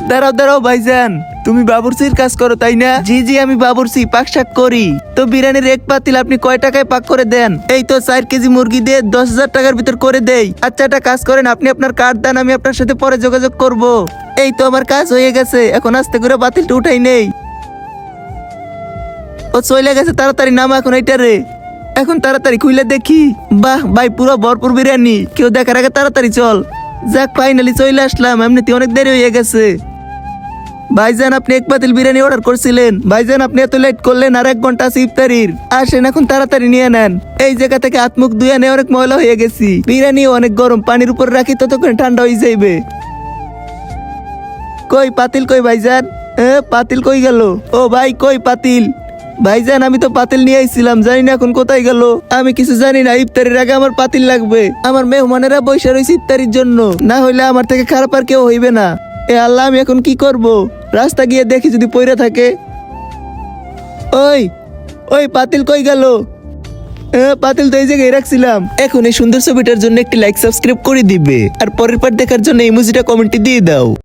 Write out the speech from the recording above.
দাঁড়াও দাঁড়াও ভাইজান, তুমি বাবুর্চির কাজ করো তাই না? জি জি, আমি বাবুর্চি পাক শাক করি। তো বিরিয়ানির এক পাতিল আপনি কয় টাকায় পাক করে দেন? এই তো 4 কেজি মুরগি দিয়ে 10,000 টাকার ভিতর করে দেই। আচ্ছা, একটা কাজ করেন, আপনি আপনার কার্ড দেন, আমি আপনার সাথে পরে যোগাযোগ করব। এই তো আমার কাজ হয়ে গেছে, এখন আস্তে করে পাতিলটা উঠাই নেই। ও চলে গেছে, তাড়াতাড়ি নামা এখন এইটা রে। এখন তাড়াতাড়ি খুলে দেখি। বাহ ভাই, পুরো ভরপুর বিরিয়ানি, কেউ দেখার আগে তাড়াতাড়ি চল। যাক, ফাইনালি চলে আসলাম, এমনিতে অনেক দেরি হয়ে গেছে। ভাইজান, আপনি এক পাতিল বিরিয়ানি অর্ডার করছিলেন। ভাইজান, আপনি এত লেট করলেন, আর 1 ঘন্টা আছে ইফতারির। আসেন এখন তাড়াতাড়ি নিয়ে নেন। এই জায়গা থেকে হাত মুখ ধুয়ে নিয়ে অনেক ময়লা হয়ে গেছি। বিরিয়ানি অনেক গরম, পানির উপর রাখি ততক্ষণ ঠান্ডা হয়ে যাইবে। কই পাতিল কই ভাইজান? পাতিল কই গেল? ও ভাই, কই পাতিল? ভাইজান, আমি তো পাতিল নিয়ে আইছিলাম, জানি না এখন কোথায় গেল। আমি কিছু জানি না, ইফতারির আগে আমার পাতিল লাগবে। আমার মেহমানেরা বৈশা রয়েছে ইফতারির জন্য, না হইলে আমার থেকে খারাপ আর কেউ হইবে না। এ আল্লাহ, আমি এখন কি করব? রাস্তা গিয়ে দেখি যদি পইরা থাকে। ওই ওই পাতিল কই গেল? পাতিল তো এই জায়গায় রাখছিলাম। এখন এই সুন্দর ছবিটার জন্য একটি লাইক সাবস্ক্রাইব করে দিবে, আর পরের পার্ট দেখার জন্য ইমোজিটা কমেন্টে দিয়ে দাও।